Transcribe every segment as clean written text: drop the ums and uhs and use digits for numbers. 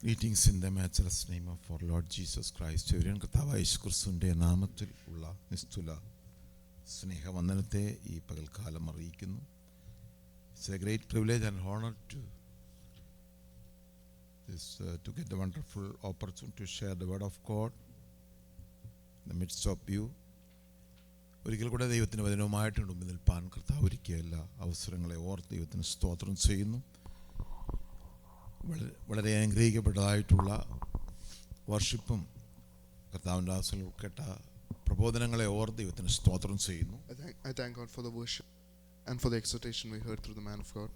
Greetings in the matchless name of our Lord Jesus Christ. കർത്താവായ യേശു ക്രിസ്തുവിൻ്റെ നാമത്തിൽ ഉള്ള നിസ്തുല സ്നേഹവന്ദനത്തെ ഈ പകൽക്കാലം അറിയിക്കുന്നു. It's a great privilege and honor to get the wonderful opportunity to share the word of God in the midst of you. ഒരിക്കൽ കൂടെ ദൈവത്തിൻ്റെ വചനവുമായിട്ട് മുമ്പിൽ നിൽപ്പാൻ കർത്താവ് ഒരുക്കിയ എല്ലാ അവസരങ്ങളെ ഓർത്ത് ദൈവത്തിന് സ്തോത്രം ചെയ്യുന്നു. വളരെ അനുഗ്രഹിക്കപ്പെട്ടതായിട്ടുള്ള വർഷിപ്പും കർത്താവിൻ്റെ ആസനത്തിൽ കേട്ട പ്രബോധനങ്ങളെ ഓർത്ത് ദൈവത്തിന് സ്തോത്രം ചെയ്യുന്നു. I thank God for the worship and for the exhortation we heard through the man of God.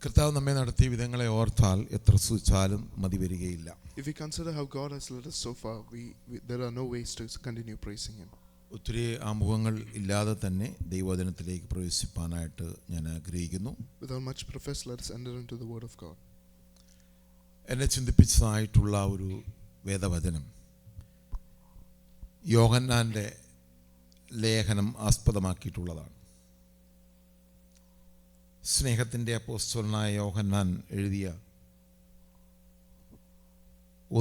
കർത്താവ് നമ്മെ നടത്തിയ വിധങ്ങളെ ഓർത്താൽ എത്ര സ്തുതിച്ചാലും മതി വരികയില്ല. If we consider how God has led us so far, there are no ways to continue praising Him. ഒത്തിരി ആമുഖങ്ങൾ ഇല്ലാതെ തന്നെ ദൈവവചനത്തിലേക്ക് പ്രവേശിപ്പാനായിട്ട് ഞാൻ ആഗ്രഹിക്കുന്നു. Without much preface, let us enter into the word of God. എന്നെ ചിന്തിപ്പിച്ചതായിട്ടുള്ള ഒരു വേദവചനം യോഹന്നാൻ്റെ ലേഖനം ആസ്പദമാക്കിയിട്ടുള്ളതാണ്. സ്നേഹത്തിൻ്റെ അപ്പോസ്തലനായ യോഹന്നാൻ എഴുതിയ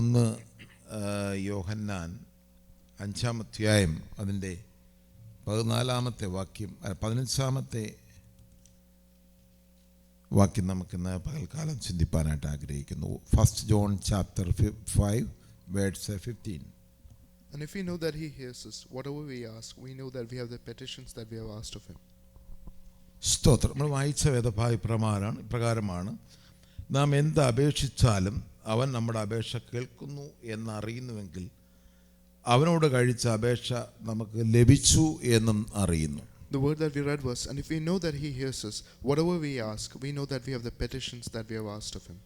1 യോഹന്നാൻ 5-ാം അധ്യായം അതിൻ്റെ 14-ാമത്തെ വാക്യം 15-ാമത്തെ വാക്യം നമുക്കിന്ന് പകൽക്കാലം ചിന്തിപ്പാനായിട്ട് ആഗ്രഹിക്കുന്നു. 1 John chapter 5 verse 15. And if we know that He hears us, whatever we ask, we know that we have the petitions that we have asked of Him. സ്തോത്രം. നമ്മൾ വായിച്ച പ്രകാരമാണ് നാം എന്ത് അപേക്ഷിച്ചാലും അവൻ നമ്മുടെ അപേക്ഷ കേൾക്കുന്നു എന്നറിയുന്നുവെങ്കിൽ അവനോട് കഴിച്ച അപേക്ഷ നമുക്ക് ലഭിച്ചു എന്നും അറിയുന്നു. The word that we read was, and if we know that He hears us, whatever we ask, we know that we have the petitions that we have asked of Him.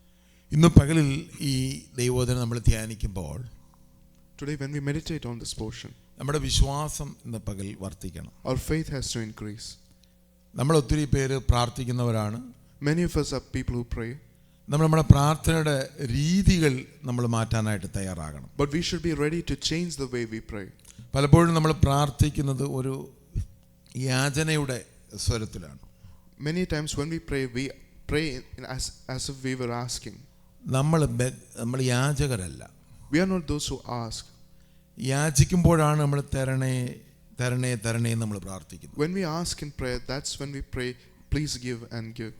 ഇന്ന് പകലിൽ ഈ ദൈവവചനം നമ്മൾ ധ്യാനിക്കുമ്പോൾ, today when we meditate on this portion, നമ്മുടെ വിശ്വാസം ഇന്ന് പകൽ വർദ്ധിക്കണം. Our faith has to increase. നമ്മൾ ഒത്തിരി പേര് പ്രാർത്ഥിക്കുന്നവരാണ്. Many of us are people who pray. നമ്മുടെ പ്രാർത്ഥനയുടെ രീതികൾ നമ്മൾ മാറ്റാനായിട്ട് തയ്യാറാകണം. But we should be ready to change the way we pray. പലപ്പോഴും നമ്മൾ പ്രാർത്ഥിക്കുന്നത് ഒരു യാചനയുടെ സ്വരത്തിലാണ്. Many times when we pray as if we were asking. നമ്മൾ യാചകരല്ല. We are not those who ask. യാചിക്കുമ്പോഴാണ് നമ്മൾ തരണേ തരണേ തരണേ നമ്മൾ പ്രാർത്ഥിക്കുന്നത്. When we ask in prayer, that's when we pray, please give and give.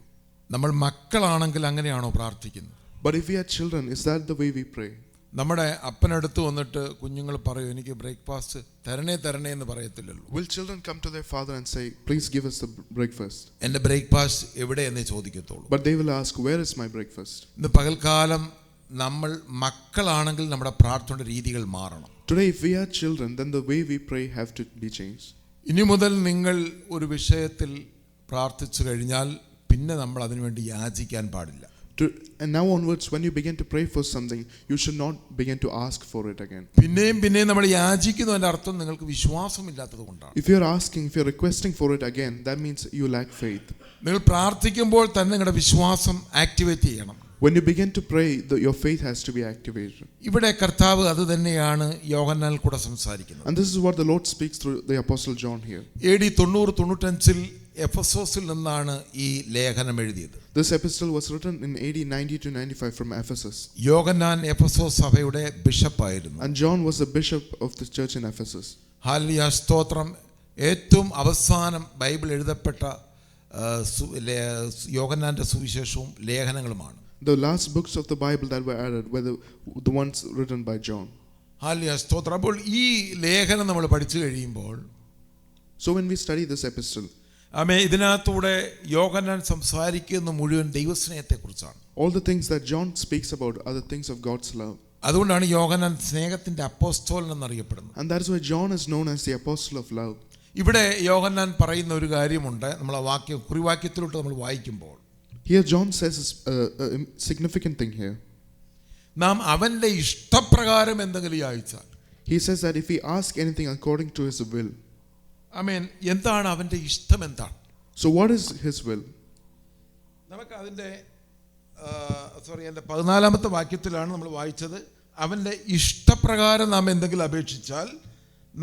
നമ്മൾ മക്കളാണെങ്കിൽ അങ്ങനെയാണോ പ്രാർത്ഥിക്കുന്നത്? But if we are children, is that the way we pray? നമ്മുടെ അപ്പനടുത്ത് വന്നിട്ട് കുഞ്ഞുങ്ങൾ പറയും, എനിക്ക് ബ്രേക്ക്ഫാസ്റ്റ് തരണേ തരണേ എന്ന് പറയത്തില്ലല്ലോ. Will children come to their father and say, please give us the breakfast? എൻ്റെ breakfast എവിടെയെന്നേ ചോദിക്കത്തുള്ളൂ. But they will ask, where is my breakfast? ഇന്ന് പകൽക്കാലം നമ്മൾ മക്കളാണെങ്കിൽ നമ്മുടെ പ്രാർത്ഥനയുടെ രീതികൾ മാറണം. Today if we are children, then the way we pray have to be changed. ഇനി മുതൽ നിങ്ങൾ ഒരു വിഷയത്തിൽ പ്രാർത്ഥിച്ചു കഴിഞ്ഞാൽ പിന്നെ നമ്മൾ അതിനുവേണ്ടി യാചിക്കാൻ പാടില്ല. And now onwards, when you begin to pray for something, you should not begin to ask for it again. പിന്നെയും നമ്മൾ യാചിക്കുന്നതിന്റെ അർത്ഥം നിങ്ങൾക്ക് വിശ്വാസമില്ലാത്തത് കൊണ്ടാണ്. If you are asking, if you are requesting for it again, that means you lack faith. നിങ്ങൾ പ്രാർത്ഥിക്കുമ്പോൾ തന്നെ നിങ്ങളുടെ വിശ്വാസം ആക്ടിവേറ്റ് ചെയ്യണം. When you begin to pray, your faith has to be activated. ഇവിടെ കർത്താവ് അത് തന്നെയാണ് യോഹന്നാനിൽ കൂടെ സംസാരിക്കുന്നത്. And this is what the Lord speaks through the Apostle John here. AD 90-95 എഫെസോസിൽ നിന്നാണ് ഈ ലേഖനം എഴുതിയത്. This epistle was written in AD 90 to 95 from Ephesus. യോഹന്നാൻ എഫെസോസ് സഭയുടെ ബിഷപ്പായിരുന്നു. And John was the bishop of the church in Ephesus. Hallelujah, സ്തോത്രം. ഏറ്റവും അവസാനം Bible എഴുതപ്പെട്ട യോഹന്നാന്റെ സുവിശേഷവും ലേഖനങ്ങളുമാണ്. The last books of the Bible that were added were the ones written by John. Hallelujah, സ്തോത്രം. അപ്പോൾ ഈ ലേഖനം നമ്മൾ പഠിച്ചു കഴിയുമ്പോൾ, so when we study this epistle, ഇതിനകത്തൂടെ യോഹന്നാൻ സംസാരിക്കുന്ന മുഴുവൻ ദൈവസ്നേഹത്തെക്കുറിച്ചാണ്. all the things that John speaks about are the things of God's love. അതുകൊണ്ടാണ് യോഹന്നാൻ സ്നേഹത്തിന്റെ അപ്പോസ്തലൻ എന്നറിയപ്പെടുന്നത്. And that is why John is known as the apostle of love. ഇവിടെ യോഹന്നാൻ പറയുന്ന ഒരു കാര്യമുണ്ട്. നമ്മൾ ആ കുറിവാക്യത്തിലോട്ട് നമ്മൾ വായിക്കുമ്പോൾ, here John says a significant thing here. നാം അവന്റെ ഇഷ്ടപ്രകാരം എന്തെങ്കിലും യാചിച്ചാൽ, he says that if we ask anything according to his will. എന്താണ് അവന്റെ ഇഷ്ടം? എന്താണ്? So what is his will? നമുക്ക് അതിന്റെ 14-ാമത്തെ വാക്യത്തിലാണ് നമ്മൾ വായിച്ചത്. അവന്റെ ഇഷ്ടപ്രകാരം നാം എന്തെങ്കിലും അപേക്ഷിച്ചാൽ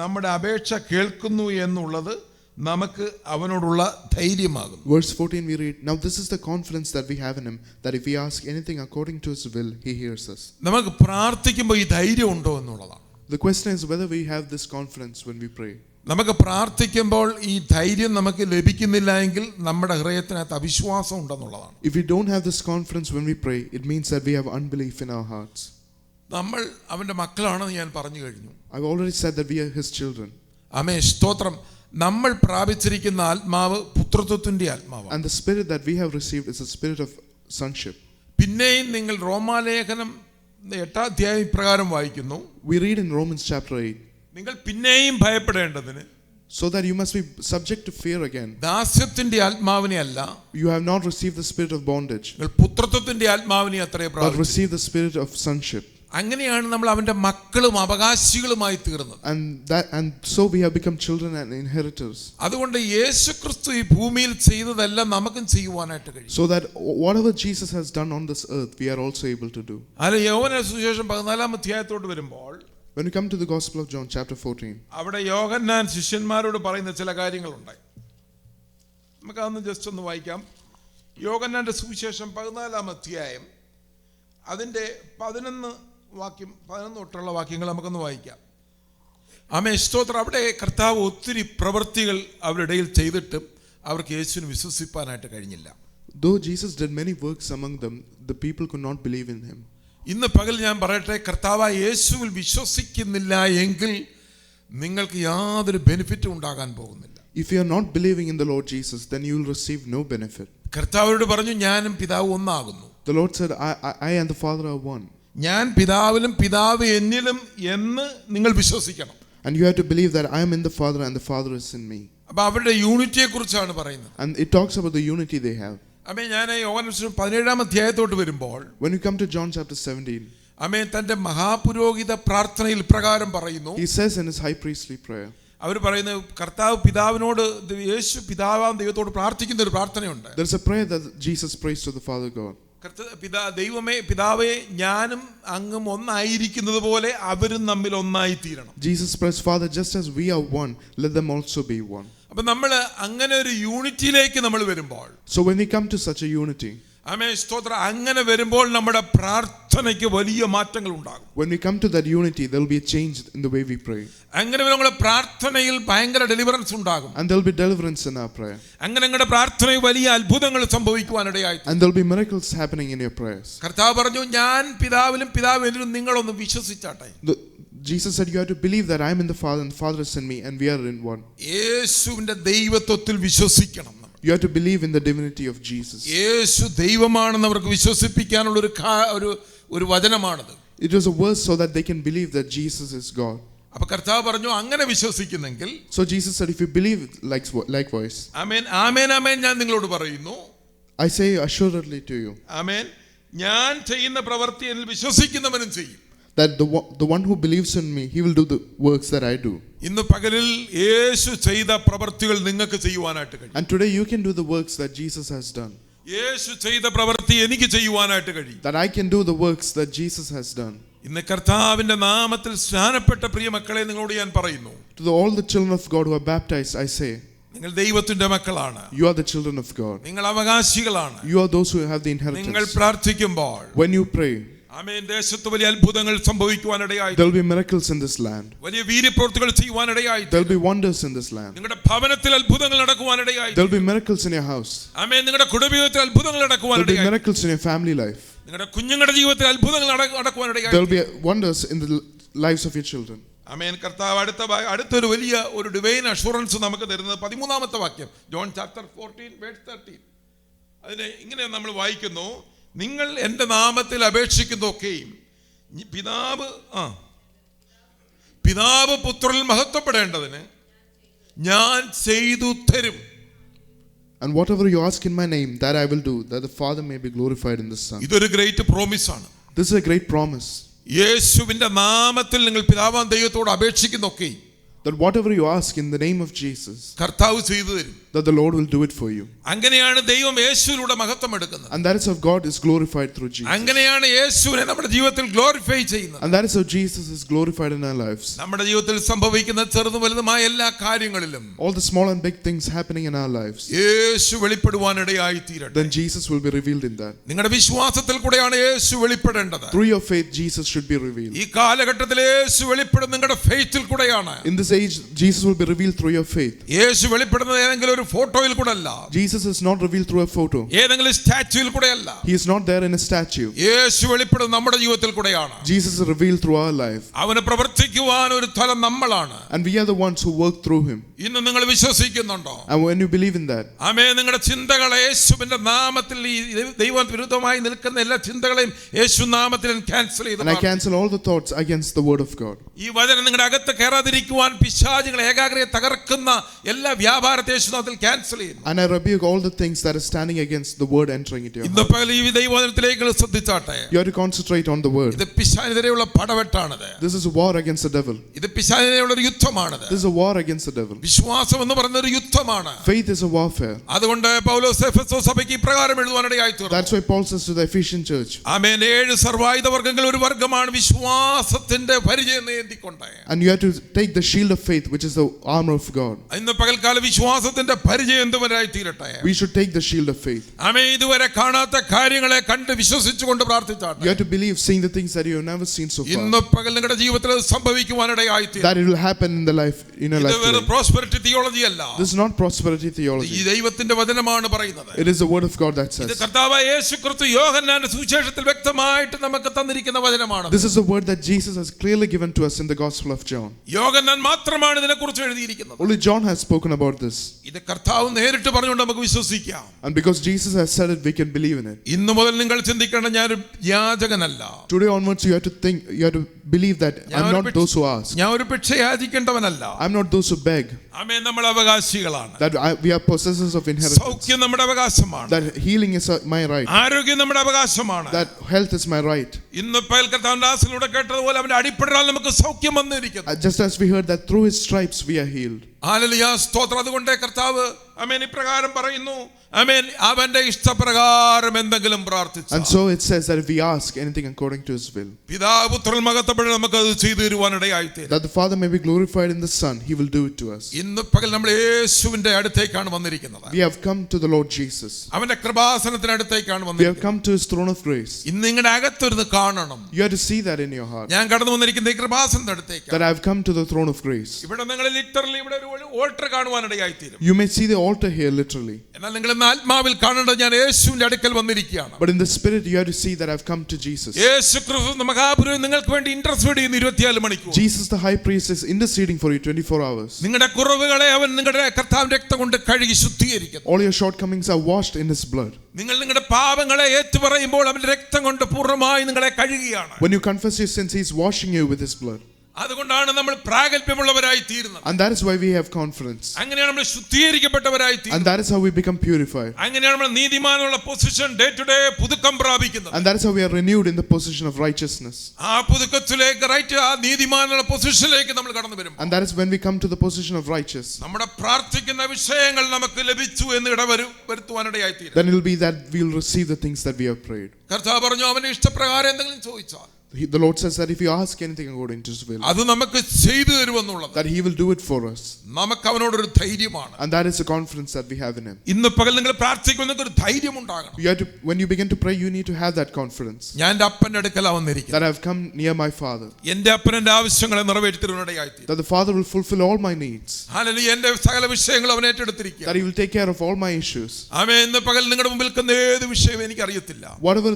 നമ്മുടെ അപേക്ഷ കേൾക്കുന്നു എന്നുള്ളത് നമുക്ക് അവനോടുള്ള ധൈര്യമാകുന്നു. Verse 14 we read, now this is the confidence that we have in him, that if we ask anything according to his will, he hears us. നമുക്ക് പ്രാർത്ഥിക്കുമ്പോൾ ഈ ധൈര്യം ഉണ്ടോ എന്നുള്ളതാണ്. The question is whether we have this confidence when we pray. നമുക്ക് പ്രാർത്ഥിക്കുമ്പോൾ ഈ ധൈര്യം നമുക്ക് ലഭിക്കുന്നില്ല എങ്കിൽ നമ്മുടെ ഹൃദയത്തിനകത്ത് അവിശ്വാസം ഉണ്ടെന്നുള്ളതാണ്. If we don't have this confidence when we pray, it means that we have unbelief in our hearts. നമ്മൾ അവന്റെ മക്കളാണെന്ന് ഞാൻ പറഞ്ഞു കഴിഞ്ഞു. I've already said that we are his children. ആമേൻ, സ്തോത്രം. നമ്മൾ പ്രാപിച്ചിരിക്കുന്ന ആത്മാവ് പുത്രത്വത്തിന്റെ ആത്മാവാണ്. And the spirit that we have received is a spirit of sonship. പിന്നെയും നിങ്ങൾ റോമാലേഖനം 8 അധ്യായം പ്രകാരം വായിക്കുന്നു. We read in Romans chapter 8. നിങ്ങൾ പിന്നെയും ഭയപ്പെടേണ്ടതിന്, so that you must be subject to fear again. ദാസ്യത്തിന്റെ ആത്മാവിനെ അല്ല, you have not received the spirit of bondage, നിങ്ങൾ പുത്രത്വത്തിന്റെ ആത്മാവിനെ അത്രേ but പ്രാപിച്ചു. receive the spirit of sonship. അങ്ങനെയാണ് നമ്മൾ അവന്റെ മക്കളും അവകാശികളുമായി തീർന്നത്. And so we have become children and inheritors. അതുകൊണ്ട് യേശുക്രിസ്തു ഈ ഭൂമിയിൽ ചെയ്തതെല്ലാം നമുക്കും ചെയ്യുവാനായിട്ട് കഴിയും. So that whatever Jesus has done on this earth, we are also able to do. അല്ല, യോഹന്നാൻ സുവിശേഷം 14 അധ്യായത്തോട് വരുമ്പോൾ, when we come to the Gospel of John chapter 14, അവിടെ യോഹന്നാൻ ശിഷ്യന്മാരോട് പറയുന്ന ചില കാര്യങ്ങളുണ്ട്. നമുക്ക് അതൊന്ന് ജസ്റ്റ് ഒന്ന് വായിക്കാം. യോഹന്നാന്റെ സുവിശേഷം 14 അധ്യായം അതിന്റെ 11 തൊട്ടുള്ള വാക്യങ്ങൾ നമുക്കൊന്ന് വായിക്കാം. ആമേൻ, സ്തോത്രം. അവിടെ കർത്താവ് ഒത്തിരി പ്രവൃത്തികൾ അവരുടെ ഇടയിൽ ചെയ്തിട്ടും അവർക്ക് യേശുവിനെ വിശ്വസിപ്പാനായിട്ട് കഴിഞ്ഞില്ല. though Jesus did many works among them, the people could not believe in him. ഇന്ന് പകൽ ഞാൻ പറയട്ടെ, കർത്താവ് യേശുവിൽ വിശ്വസിക്കുന്നില്ല എങ്കിൽ നിങ്ങൾക്ക് യാതൊരു ബെനിഫിറ്റും ഉണ്ടാകാൻ പോകുന്നില്ല. If you are not believing in the Lord Jesus, then you will receive no benefit. കർത്താവോട് പറഞ്ഞു, ഞാനും പിതാവ് ഒന്നാകുന്നു. The Lord said, I and the Father are one. ഞാൻ പിതാവിലും പിതാവ് എന്നിലും എന്ന് നിങ്ങൾ വിശ്വസിക്കണം. And you have to believe that I am in the Father and the Father is in me. അപ്പോൾ അവരുടെ യൂണിറ്റിയെ കുറിച്ചാണ് പറയുന്നത്. And it talks about the unity they have. ആമേൻ. ഞാൻ യോഹന്നാൻ 17 അധ്യായത്തോട്ട് വരുമ്പോൾ, when you come to John chapter 17, ആമേൻ, തന്റെ മഹാപുരോഹിത പ്രാർത്ഥനയിൽ പ്രകാരം പറയുന്നു. he says in his high priestly prayer, അവർ പറയുന്നത്, കർത്താവ് പിതാവിനോട്, യേശു പിതാവാം ദൈവത്തോട് പ്രാർത്ഥിക്കുന്ന ഒരു പ്രാർത്ഥനയുണ്ട്. there is a prayer that Jesus prays to the Father God. ദൈവമേ, പിതാവേ, ഞാനും അങ്ങും ഒന്നായിരിക്കുന്നത് പോലെ അവരും തമ്മിൽ ഒന്നായി തീരണം. Jesus prays, Father, just as we are one, let them also be one. അപ്പൊ നമ്മൾ അങ്ങനെ ഒരു യൂണിറ്റിയിലേക്ക് നമ്മൾ വരുമ്പോൾ, so when we come to such a unity, ആമേൻ, സ്തോത്രം, അങ്ങനെ വരുമ്പോൾ നമ്മുടെ പ്രാർത്ഥനയ്ക്ക് വലിയ മാറ്റങ്ങൾ ഉണ്ടാകും. when we come to that unity, there will be a change in the way we pray. അങ്ങനെ നമ്മുടെ പ്രാർത്ഥനയിൽ ഭയങ്കര ഡെലിവറൻസ് ഉണ്ടാകും. And there will be deliverance in our prayer. അങ്ങനെ നിങ്ങളുടെ പ്രാർത്ഥനയിൽ വലിയ അത്ഭുതങ്ങൾ സംഭവിക്കുവാനിടയായി. And there will be miracles happening in your prayers. കർത്താവ് പറഞ്ഞു, ഞാൻ പിതാവിലും പിതാവ് എന്നിലും നിങ്ങളൊന്ന് വിശ്വസിച്ചാട്ടെ. Jesus said, you have to believe that I am in the Father and the Father is in me and we are in one. യേശുവിന്റെ ദൈവത്വത്തിൽ വിശ്വസിക്കണം. You have to believe in the divinity of Jesus. യേശു ദൈവമാണെന്ന് അവർക്ക് വിശ്വസിപ്പിക്കാനുള്ള ഒരു വചനമാണത്. It was a verse so that they can believe that Jesus is God. അപ്പോൾ കർത്താവ് പറഞ്ഞു, അങ്ങനെ വിശ്വസിക്കുന്നെങ്കിൽ, so Jesus said, if you believe likewise, ആമേൻ, ആമേൻ, ആമേൻ, ഞാൻ നിങ്ങളോട് പറയുന്നു, I say assuredly to you, ആമേൻ, ഞാൻ ചെയ്യുന്ന പ്രവൃത്തി എന്നിൽ വിശ്വസിക്കുന്നവനും ചെയ്യും. that the one who believes in me, he will do the works that I do. ഇന്ന് പകലിൽ യേശു ചെയ്ത പ്രവൃത്തികൾ നിങ്ങൾക്ക് ചെയ്യുവാനായിട്ട് കഴിയും. And today you can do the works that Jesus has done. യേശു ചെയ്ത പ്രവൃത്തി എനിക്ക് ചെയ്യുവാനായിട്ട് കഴിയും. That I can do the works that Jesus has done. ഇന്ന് കർത്താവിന്റെ നാമത്തിൽ സ്നാനപ്പെട്ട പ്രിയ മക്കളെ നിങ്ങളോട് ഞാൻ പറയുന്നു, to all the children of God who are baptized, I say, നിങ്ങൾ ദൈവത്തിന്റെ മക്കളാണ്. you are the children of God. നിങ്ങൾ അവകാശികളാണ്. You are those who have the inheritance. നിങ്ങൾ പ്രാർത്ഥിക്കുമ്പോൾ, when you pray, ആമേൻ, ദേശത്ത് വലിയ അത്ഭുതങ്ങൾ സംഭവിക്കുവാനിടയായി. there will be miracles in this land. വലിയ വീര്യപ്രവൃത്തികൾ ചെയ്യുവാനിടയായി. there will be wonders in this land. നിങ്ങളുടെ ഭവനത്തിൽ അത്ഭുതങ്ങൾ നടക്കുവാനിടയായി. there will be miracles in your house. ആമേൻ, നിങ്ങളുടെ കുടുംബജീവിതത്തിൽ അത്ഭുതങ്ങൾ there will be നടക്കുവാനിടയായി. miracles in your family life. നിങ്ങളുടെ കുഞ്ഞുങ്ങളുടെ ജീവിതത്തിൽ അത്ഭുതങ്ങൾ നടക്കുവാനിടയായി. there will be wonders in the lives of your children. ആമേൻ. കർത്താവ് അടുത്തൊരു വലിയ ഒരു ഡിവൈൻ അഷുറൻസ് നമുക്ക് തരുന്നത് 13ാമത്തെ വാക്യം, ജോൺ ചാപ്റ്റർ 14 വേഴ്സ് 13. അതിനെ ഇങ്ങനെ നമ്മൾ വായിക്കുന്നു, നിങ്ങൾ എൻ്റെ നാമത്തിൽ അപേക്ഷിക്കുന്നതൊക്കെയും പിതാവ് പുത്രനിൽ മഹത്വപ്പെടേണ്ടതിന് ഞാൻ ചെയ്തു തരും. and whatever you ask in my name, that I will do, that the Father may be glorified in the Son. ഇതൊരു ഗ്രേറ്റ് പ്രോമിസ് ആണ്. this is a great promise. യേശുവിന്റെ നാമത്തിൽ നിങ്ങൾ പിതാവാം ദൈവത്തോട് അപേക്ഷിക്കുന്നതൊക്കെയും, that whatever you ask in the name of Jesus, കർത്താവ് ചെയ്തു തരും. that the Lord will do it for you. അങ്ങനെയാണ് ദൈവം യേശുവിലൂടെ മഹത്വം എടുക്കുന്നത്. And that is how God is glorified through Jesus. അങ്ങനെയാണ് യേശുവിനെ നമ്മുടെ ജീവിതത്തിൽ ഗ്ലോറിഫൈ ചെയ്യുന്നത്. And that is how Jesus is glorified in our lives. നമ്മുടെ ജീവിതത്തിൽ സംഭവിക്കുന്ന ചെറുതും വലുതുമായ എല്ലാ കാര്യങ്ങളിലും All the small and big things happening in our lives, യേശു വെളിപ്പെടുവാനിടയായി തീരട്ടെ. then Jesus will be revealed in that. നിങ്ങളുടെ വിശ്വാസത്തിൽ കൂടെയാണ് യേശു വെളിപ്പെടേണ്ടത്. Through your faith, Jesus should be revealed. ഈ കാലഘട്ടത്തിൽ യേശു വെളിപ്പെടുന്നത് നിങ്ങളുടെ ഫെയ്ത്തിൽ കൂടെയാണ്. In this age, Jesus will be revealed through your faith. യേശു വെളിപ്പെടുന്നത് ഏതെങ്കിലും ഒരു ഫോട്ടോയിൽ കൂടെ അല്ല. Jesus is not revealed through a photo. ഏതെങ്കിലും സ്റ്റാച്യൂയിൽ കൂടെ അല്ല. He is not there in a statue. യേശു വെളിപ്പെടുന്നത് നമ്മുടെ ജീവിതത്തിൽ കൂടെയാണ്. Jesus is revealed through our life. അവനെ പ്രവർത്തിക്കുവാൻ ഒരു തലം നമ്മളാണ്. And we are the ones who work through him. ഇന്ന് നിങ്ങൾ വിശ്വസിക്കുന്നുണ്ടോ? And when you believe in that, ആമേൻ. നിങ്ങളുടെ ചിന്തകളെ യേശുവിന്റെ നാമത്തിൽ ഈ ദൈവ വിരുദ്ധമായി നിൽക്കുന്ന എല്ലാ ചിന്തകളെയും യേശു നാമത്തിൽ ക്യാൻസൽ ചെയ്തു. and I cancel all the thoughts against the word of God. ഈ വചനം നിങ്ങളുടെ അകത്ത് കയറാതിരിക്കുവാൻ പിശാചുകളെ ഏകാഗ്രതയെ തകർക്കുന്ന എല്ലാ വ്യാപാരത്തെ യേശു നാമത്തിൽ ക്യാൻസൽ ചെയ്യുന്നു. And I rebuke all the things that are standing against the word entering into your ഇന്ന് heart. പകൽ ഈ ദൈവവചനത്തിലേക്ക് ശ്രദ്ധിച്ചാട്ടെ. You have to concentrate on the word. ഇത് പിശാചിനെതിരെയുള്ള പടവെട്ടാണിത്. This is a war against the devil. ഇത് പിശാചിനെതിരെയുള്ള ഒരു യുദ്ധമാണിത്. This is a war against the devil. വിശ്വാസം എന്ന് പറയുന്ന ഒരു യുദ്ധമാണ്. Faith is a warfare. അതുകൊണ്ട് പൗലോസ് എഫെസോസ് സഭയ്ക്ക് ഇപ്രകാരം എഴുതുവാനിടയായി തീർന്നു. That's why Paul says to the Ephesian church, ആമേൻ. 7 സർവായുധ വർഗ്ഗങ്ങൾ ഒരു വർഗ്ഗമാണ് വിശ്വാസത്തിന്റെ പരിചയം നേടിക്കൊണ്ട്. and you have to take the shield of faith, which is the armor of God. ഇന്ന് പകൽക്കാല വിശ്വാസത്തിന്റെ പരിചയം എന്തുവരായി തീരട്ടെ. We should take the shield of faith. ആമേൻ. ഇതുവരെ കാണാത്ത കാര്യങ്ങളെ കണ്ട് വിശ്വസിച്ചുകൊണ്ട് പ്രാർത്ഥിച്ചാട്ടെ. You have to believe, seeing the things that you have never seen so far. ഇന്ന് പകൽ നിങ്ങളുടെ ജീവിതത്തിൽ സംഭവിക്കുവാനിടയായി തീരും. That it will happen in the life, in your life. ഇത് വെറും പ്രോസ്പെരിറ്റി തിയോളജി അല്ല. This is not prosperity ഈ theology. ദൈവത്തിന്റെ വചനമാണ് പറയുന്നത്. It is the word of God that ഇത് says. കർത്താവായ യേശുക്രിസ്തു യോഹന്നാന്റെ സുവിശേഷത്തിൽ വ്യക്തമായിട്ട് നമുക്ക് തന്നിരിക്കുന്ന വചനമാണ്. This is the word that Jesus has clearly given to us in the Gospel of John. യോഹന്നാൻ മാത്രമാണ് ഇതിനെക്കുറിച്ച് എഴുതിയിരിക്കുന്നത്. Only John has spoken about this. ഇത് കർത്താവ് നേരിട്ട് പറഞ്ഞുകൊണ്ട് നമുക്ക് വിശ്വസിക്കാം. And because Jesus has said it, we can believe in it. ഇന്നു മുതൽ നിങ്ങൾ ചിന്തിക്കേണ്ട ഞാനൊരു യാചകനല്ല. Today onwards, you have to think, you have to believe that I'm not those who ask. ഞാൻ ഒരു ഭിക്ഷ യാചിക്കേണ്ടവനല്ല. I'm not those who beg. ആമേൻ. നമ്മൾ അവകാശികളാണ്. That we are possessors of inheritance. സൗഖ്യം നമ്മുടെ അവകാശമാണ്. That healing is my right. ആരോഗ്യം നമ്മുടെ അവകാശമാണ്. That health is my right. ഇന്ന് പകൽ കർത്താവിന്റെ ദാസനിലൂടെ കേട്ടതുപോലെ അവന്റെ അടിപ്പിടരാൽ നമുക്ക് സൗഖ്യം വന്നിരിക്കുന്നു. Just as we heard that through his stripes we are healed. Hallelujah, സ്തോത്രം. അതുകൊണ്ട് കർത്താവ് ആമേൻ ഇപ്രകാരം പറയുന്നു. ആമേൻ. അവന്റെ ഇഷ്ടപ്രകാരം എന്തെങ്കിലും പ്രാർത്ഥിച്ചാൽ. And so it says that if we ask anything according to his will, പിതാവ് പുത്രൻ മഹത്വപ്പെട്ട് നമുക്ക് അത് ചെയ്തു തരുവാനിടയായി തീരും. that the Father may be glorified in the Son, he will do it to us. ഇന്ന് പകൽ നമ്മൾ യേശുവിന്റെ അടുത്തേക്കാണ് വന്നിരിക്കുന്നത്. We have come to the Lord Jesus. അവന്റെ കൃപാസനത്തിന് അടുത്തേക്കാണ് We have വന്നിരിക്കുന്നത്. come to his throne of grace. ഇന്ന് നിങ്ങളുടെ അകത്തൊരുന്ന് കാണണം. You have to see that in your heart. ഞാൻ കടന്നു വന്നിരിക്കുന്ന ഈ കൃപാസനത്തിന്റെ അടുത്തേക്ക്. That I have come to the throne of grace. ഇവിടെ നിങ്ങൾ ലിറ്ററലി ഇവിടെ ഒരു ഓൾട്ടർ കാണുവാനിടയായി തീരും. You may see the altar here literally. എന്നാൽ നിങ്ങൾ ഇന്ന് ആത്മാവിൽ കാണേണ്ടത് ഞാൻ യേശുവിന്റെ അടുക്കൽ വന്നിരിക്കുകയാണ്. But in the spirit you have to see that I have come to Jesus. യേശു ക്രിസ്തു മഹാപുരോഹിതൻ നിങ്ങൾക്ക് വേണ്ടി ഇന്റർസെഡ് ചെയ്യുന്നു 24 മണിക്കൂർ. Jesus the high priest is interceding for you 24 hours. നിങ്ങളുടെ കുറവുകളെ അവൻ നിങ്ങളുടെ കർത്താവിന്റെ രക്തം കൊണ്ട് കഴുകി ശുദ്ധീകരിക്കുന്നു. All your shortcomings are washed in his blood. നിങ്ങൾ നിങ്ങളുടെ പാപങ്ങളെ ഏറ്റുപറയുമ്പോൾ അവന്റെ രക്തം കൊണ്ട് പൂർണ്ണമായി നിങ്ങളെ കഴുകുകയാണ്. When you confess your sins, he is washing you with his blood. അതുകൊണ്ടാണ് നമ്മൾ പ്രാഗൽഭ്യമുള്ളവരായി തീരുന്നത്. And that is why we have confidence. അങ്ങനെയാണ് നമ്മൾ ശുദ്ധീകരിക്കപ്പെട്ടവരായി തീരുന്നത്. And that is how we become purified. അങ്ങനെയാണ് നമ്മൾ നീതിമാനുള്ള പൊസിഷൻ ഡേ ടു ഡേ പുതുക്കം പ്രാപിക്കുന്നത്. And that is how we are renewed in the position of righteousness. ആ പുതുക്കത്തിലേക്ക് റൈറ്റ് ആ നീതിമാനുള്ള പൊസിഷനിലേക്ക് നമ്മൾ കടന്നു വരും. And that is when we come to the position of righteous. നമ്മുടെ പ്രാർത്ഥിക്കുന്ന വിഷയങ്ങൾ നമുക്ക് ലഭിച്ചു എന്ന് വരുത്തുവാനിടയായി തീരും. Then it will be that we will receive the things that we have prayed. കർത്താവ് പറഞ്ഞു അവന്റെ ഇഷ്ടപ്രകാരം എന്തെങ്കിലും ചോദിച്ചാൽ The Lord says that if you ask anything according to his will, അത് നമുക്ക് ചെയ്തു തരുമെന്നുള്ളത്. that he will do it for us. നമുക്ക് അവനോടൊരു ധൈര്യമാണ്. And that is the confidence that we have in him. ഇന്ന് പകൽ നിങ്ങൾ പ്രാർത്ഥിക്കുമ്പോൾ നിങ്ങൾക്ക് ഒരു ധൈര്യം ഉണ്ടാകണം. You have to, when you begin to pray, you need to have that confidence. ഞാൻ എൻ്റെ അപ്പന്റെ അടുക്കലാണ് വന്നിരിക്കുന്നത്. That I have come near my Father. എൻ്റെ അപ്പൻ എൻ്റെ ആവശ്യങ്ങളെ നിറവേറ്റി തരുവാനിടയായി തീരും. That the Father will fulfill all my needs. Hallelujah. എൻ്റെ സകല വിഷയങ്ങളും അവൻ ഏറ്റെടുത്തിരിക്കുക. That he will take care of all my issues. ആമേൻ. ഇന്ന് പകൽ നിങ്ങളുടെ മുമ്പിൽ നിൽക്കുന്ന ഏത് വിഷയവും എനിക്ക് അറിയത്തില്ല. Whatever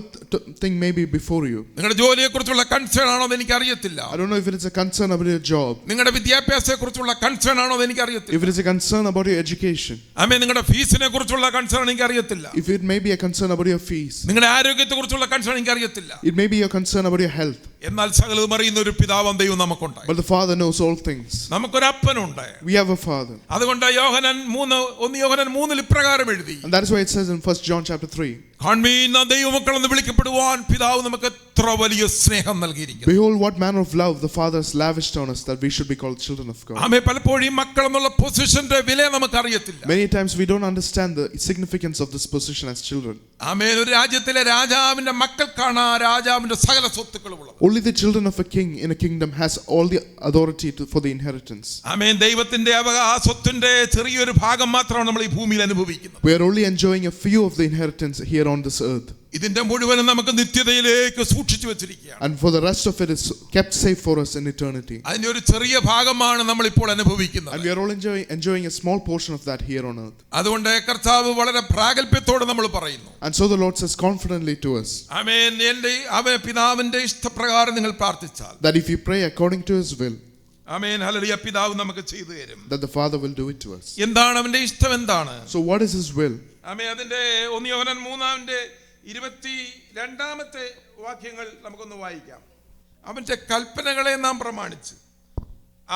thing may be before you. നിങ്ങളുടെ ജോലിയെക്കുറിച്ചുള്ള കൺസേൺ ആണോ എന്ന് എനിക്ക് അറിയത്തില്ല. I don't know if it is a concern about your job. നിങ്ങളുടെ വിദ്യാഭ്യാസത്തെക്കുറിച്ചുള്ള കൺസേൺ ആണോ എന്ന് എനിക്ക് അറിയത്തില്ല. If it is a concern about your education. ആമേൻ. നിങ്ങളുടെ ഫീസിനെ കുറിച്ചുള്ള കൺസേൺ എനിക്ക് അറിയത്തില്ല. If it may be a concern about your fees. നിങ്ങളുടെ ആരോഗ്യത്തെക്കുറിച്ചുള്ള കൺസേൺ എനിക്ക് അറിയത്തില്ല. It may be a concern about your health. എന്നാൽ സകലതും അറിയുന്ന ഒരു പിതാവും ദൈവം നമുക്കുണ്ട്. But the Father knows all things. നമുക്കൊരു അപ്പനുണ്ട്. We have a Father. അതുകൊണ്ട് യോഹന്നാൻ 3 ഇപ്രകാരം എഴുതി. And that is why it says in 1 John chapter 3. കാൺമീൻ ദൈവമക്കളെന്ന് വിളിക്കപ്പെടുവാൻ പിതാവ് നമുക്ക് എത്ര വലിയ സ്നേഹം നൽകിയിരിക്കുന്നു. Behold what manner of love the Father has lavished on us that we should be called children of God. ആമേൻ. പലപ്പോഴും മക്കൾ എന്നുള്ള പൊസിഷന്റെ വില നമുക്ക് അറിയത്തില്ല. Many times we don't understand the significance of this position as children. ആമേൻ. ഒരു രാജ്യത്തിലെ രാജാവിന്റെ മക്കൾക്കാണ് ആ രാജാവിന്റെ സകല സ്വത്തുക്കളും ഉള്ളത്. Only the children of a king in a kingdom has all the authority for the inheritance. ആമേൻ. ദൈവത്തിന്റെ ആ സ്വത്തിന്റെ ചെറിയൊരു ഭാഗം മാത്രമാണ് നമ്മൾ ഈ ഭൂമിയിൽ അനുഭവിക്കുന്നത്. We are only enjoying a few of the inheritance here on this earth. ഇതിന്റെ മുഴുവനും നമുക്ക് നിത്യതയിലേക്ക് സൂക്ഷിച്ചു വെച്ചിരിക്കുകയാണ്. And for the rest of it is kept safe for us in eternity. അതിന്റെ ഒരു ചെറിയ ഭാഗമാണ് നമ്മൾ ഇപ്പോൾ അനുഭവിക്കുന്നത്. And we are all enjoying a small portion of that here on earth. അതുകൊണ്ട് കർത്താവ് വളരെ പ്രാഗൽഭ്യത്തോടെ നമ്മൾ പറയുന്നു. And so the Lord says confidently to us. ആമേൻ. അവന്റെ പിതാവിന്റെ ഇഷ്ടപ്രകാരം നിങ്ങൾ പ്രാർത്ഥിച്ചാൽ, that if you pray according to his will, amen, hallelujah, പിതാവ് നമുക്ക് ചെയ്തു തരും. that the Father will do it to us. എന്താണ് അവന്റെ ഇഷ്ടം? എന്താണ്? So what is his will? ആമേൻ. അതിന്റെ 1 യോഹന്നാൻ 3:22 വാക്യങ്ങൾ നമുക്കൊന്ന് വായിക്കാം. അവന്റെ കൽപ്പനകളെ നാം പ്രമാണിച്ച്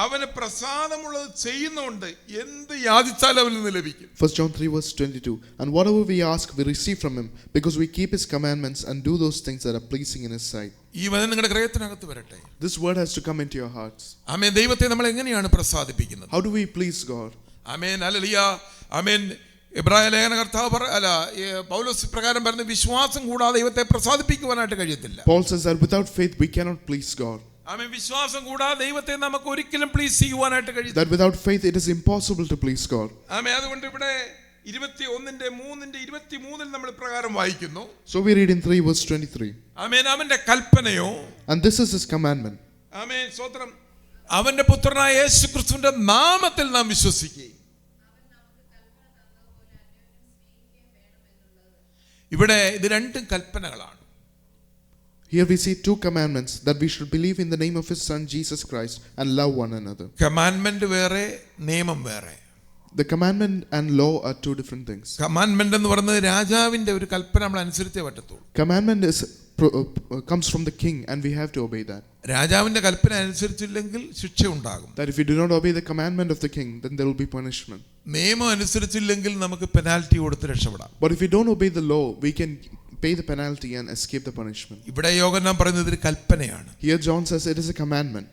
അവന് പ്രസാദമുള്ളത് ചെയ്യുന്നുണ്ട് എന്ത് യാചിച്ചാലും അവനിൽ നിന്ന് ലഭിക്കും. 1 John 3 verse 22. And whatever we ask we receive from him because we keep his commandments and do those things that are pleasing in his sight. ഈ വചനം നിങ്ങളുടെ ഹൃദയത്തിനകത്ത് വരട്ടെ. This word has to come into your hearts. ആമേൻ. ദൈവത്തെ നമ്മൾ എങ്ങനെയാണ് പ്രസാദിപ്പിക്കുന്നത്? How do we please God? ആമേൻ. ഹല്ലേലൂയ. ആമേൻ. എബ്രായ ലേഖന കർത്താവ് പൗലോസ് പ്രകാരം പറഞ്ഞ വിശ്വാസം കൂടാതെ ദൈവത്തെ പ്രസാദിപ്പിക്കുവാനായിട്ട് കഴിയത്തില്ല. Paul says that without faith we cannot please God. ആമേൻ. വിശ്വാസം കൂടാതെ ദൈവത്തെ നമുക്ക് ഒരിക്കലും പ്ലീസ് ചെയ്യുവാനായിട്ട് കഴിയില്ല. That without faith it is impossible to please God. ആമേൻ. അതുകൊണ്ട് ഇവിടെ 21:3 നമ്മൾ പ്രകാരം വായിക്കുന്നു. So we read in 3 verse 23. ആമേൻ. അവന്റെ കൽപ്പനയോ, and this is his commandment. ആമേൻ. സ്തോത്രം. അവന്റെ പുത്രനായ യേശുക്രിസ്തുവിന്റെ നാമത്തിൽ നാം വിശ്വസിക്കുകയും. ഇവിടെ ഇത് രണ്ടും കൽപ്പനകളാണ്. Here we see two commandments, that we should believe in the name of his son Jesus Christ and love one another. Commandment വേറെ, നിയമം വേറെ. The commandment and law are two different things. Commandment എന്ന് പറയുന്നത് രാജാവിന്റെ ഒരു കൽപ്പന നമ്മൾ അനുസരിച്ചേ പറ്റത്തുള്ളൂ. Commandment comes from the king and we have to obey that. രാജാവിന്റെ കൽപ്പന അനുസരിച്ചില്ലെങ്കിൽ ശിക്ഷ ഉണ്ടാകും. That if we do not obey the commandment of the king, then there will be punishment. നിയമം അനുസരിച്ചില്ലെങ്കിൽ നമുക്ക് പെനാൽറ്റി കൊടുത്ത് രക്ഷപ്പെടാം. But if we don't obey the law, we can pay the penalty and escape the punishment. ഇവിടെ യോഹന്നാൻ പറയുന്നത് ഒരു കൽപ്പനയാണ്. Here John says it is a commandment.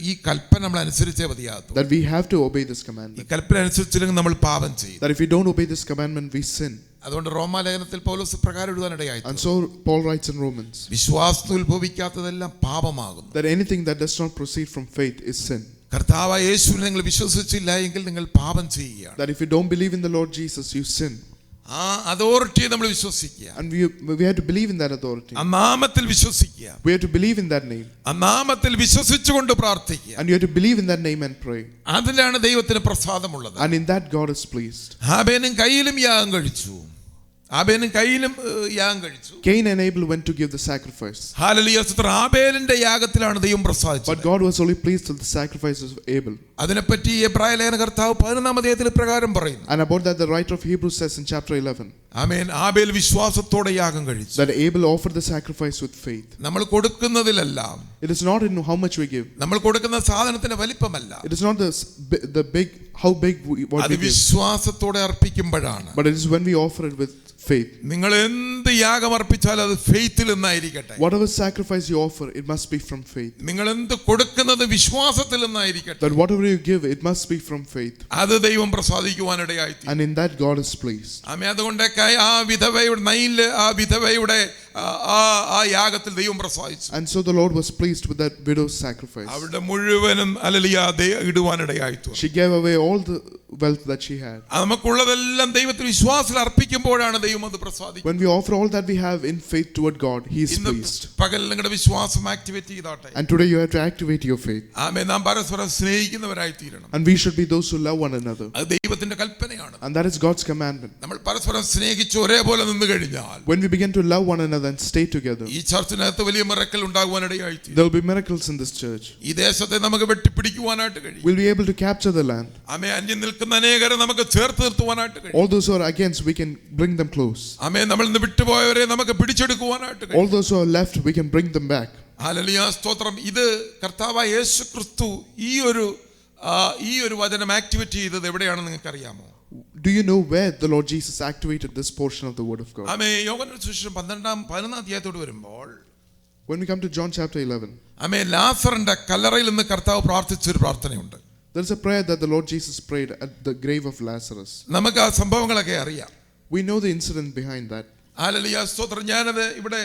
ഈ കൽപ്പന നമ്മൾ അനുസരിച്ചേ മതിയാകൂ. That we have to obey this commandment. ഈ കൽപ്പന അനുസരിച്ചില്ലെങ്കിൽ നമ്മൾ പാപം ചെയ്യും. That if we don't obey this commandment, we sin. അതുകൊണ്ട് റോമാലേഖനത്തിൽ പൗലോസ് പ്രകാരം എഴുതാനിടയായി. And so Paul writes in Romans. വിശ്വാസത്തിൽ ഉത്ഭവിക്കാത്തതെല്ലാം പാപമാകുന്നു. That anything that does not proceed from faith is sin. കർത്താവായ യേശുവിനെ നിങ്ങൾ വിശ്വസിച്ചില്ല എങ്കിൽ നിങ്ങൾ പാപം ചെയ്യുകയാണ്. That if you don't believe in the Lord Jesus, you sin. ആ അതോറിറ്റിയെ നമ്മൾ വിശ്വസിക്കുക. And we have to believe in that authority. ആ നാമത്തിൽ വിശ്വസിക്കുക. We have to believe in that name. ആ നാമത്തിൽ വിശ്വസിച്ചുകൊണ്ട് പ്രാർത്ഥിക്കുക. And you have to believe in that name and pray. അതിലാണ് ദൈവത്തിന് പ്രസാദമുള്ളത്. And in that God is pleased. ഹാബേലും കയ്യിലും യാഗം കഴിച്ചു. Cain and Abel went to give the sacrifice. ഹല്ലേലൂയ. ആബേലിന്റെ യാഗത്തിലാണ് ദൈവം പ്രസാദിച്ചത്. But God was only pleased with the sacrifices of Abel. അതിനെപ്പറ്റി എബ്രായ ലേഖന കർത്താവ് 11-ാം അധ്യായത്തിൽ പ്രകാരം പറയുന്നു. And about that the writer of Hebrews says in chapter 11. ആമേൻ. ആബേൽ വിശ്വാസത്തോടെ യാഗം കഴിച്ചു. That Abel offered the sacrifice with faith. നമ്മൾ കൊടുക്കുന്നതിലെല്ലാം, it is not in how much we give. നമ്മൾ കൊടുക്കുന്ന സാധനത്തിന്റെ വലിപ്പമല്ല. It is not the big how big what we give. വിശ്വാസത്തോടെ അർപ്പിക്കുമ്പോഴാണ്. But it is when we offer it with faith. നിങ്ങൾ എന്ത് യാഗം അർപ്പിച്ചാലും അത് ഫെയ്ത്തിൽ നിന്നായിരിക്കട്ടെ. Whatever sacrifice you offer, it must be from faith. നിങ്ങൾ എന്ത് കൊടുക്കുന്നത് വിശ്വാസത്തിൽ നിന്നായിരിക്കട്ടെ. That whatever you give, it must be from faith. അത് ദൈവം പ്രസാദിക്കുവാനിടയായി. And in that God is pleased. ആമേൻ. അതുകൊണ്ട് ആ വിധവയുടെ നൈലിലെ ആ വിധവയുടെ ആ യാഗത്തിൽ ദൈവം പ്രസാദിച്ചു. And so the Lord was pleased with that widow's sacrifice. അവരുടെ മുഴുവനും ഹല്ലേലൂയ ഇടുവാനിടയായി. She gave away all the wealth that she had. നമുക്കുള്ളതെല്ലാം ദൈവത്തിൽ വിശ്വാസത്തിൽ അർപ്പിക്കുമ്പോഴാണ് ദൈവം അത് പ്രസാദിക്കുന്നത്. When we offer all that we have in faith toward God, he is pleased. പകൽ നിങ്ങളുടെ വിശ്വാസം ആക്ടിവേറ്റ് ചെയ്താട്ടെ. And today you have to activate your faith. ആമേൻ. നാം പരസ്പരം സ്നേഹിക്കുന്നവരായി തീരണം. And we should be those who love one another. അത് ദൈവത്തിന്റെ കൽപ്പനയാണ്. And that is God's commandment. നമ്മൾ പരസ്പരം സ്നേഹിച്ച് ഒരേപോലെ നിന്ന് കഴിഞ്ഞാൽ, when we begin to love one another and stay together, ഈ ചർച്ചിനകത്ത് വലിയ miracle ഉണ്ടാകുവാനിടയായി. there will be miracles in this church. ഈ ദേശത്തെ നമുക്ക് വെട്ടിപ്പിടിക്കുവാനായിട്ട് കഴിയും. We'll be able to capture the land. ആമേൻ. അന്യം നിൽക്കുന്ന അനേകരെ നമുക്ക് ചേർത്ത് നിർത്തുവാനായിട്ട് കഴിയും. All those who are against, we can bring them close. ആമേൻ. നമ്മൾ ഇന്ന് വിട്ടുപോയവരെ നമുക്ക് പിടിച്ചെടുക്കുവാനായിട്ട് കഴിയും. All those who are left, we can bring them back. Hallelujah സ്തോത്രം. ഇത് കർത്താവായ യേശു ക്രിസ്തു ഈ ഒരു വചനം ആക്ടിവേറ്റ് ചെയ്തത് എവിടെയാണെന്ന് നിങ്ങൾക്ക് അറിയാമോ? Do you know where the Lord Jesus activated this portion of the word of God? ആമേൻ. യോഹന്നാന്റെ സുവിശേഷം 11 അധ്യായത്തോട് വരുമ്പോൾ When we come to John chapter 11, ആമേൻ, ലാസറിന്റെ കല്ലറയിൽ നിന്ന് കർത്താവ് പ്രാർത്ഥിച്ച ഒരു പ്രാർത്ഥനയുണ്ട്. there is a prayer that the Lord Jesus prayed at the grave of Lazarus. നമുക്ക് ആ സംഭവങ്ങളൊക്കെ അറിയാം. We know the incident behind that. Hallelujah സ്തോത്രം. ഞാനത് ഇവിടെ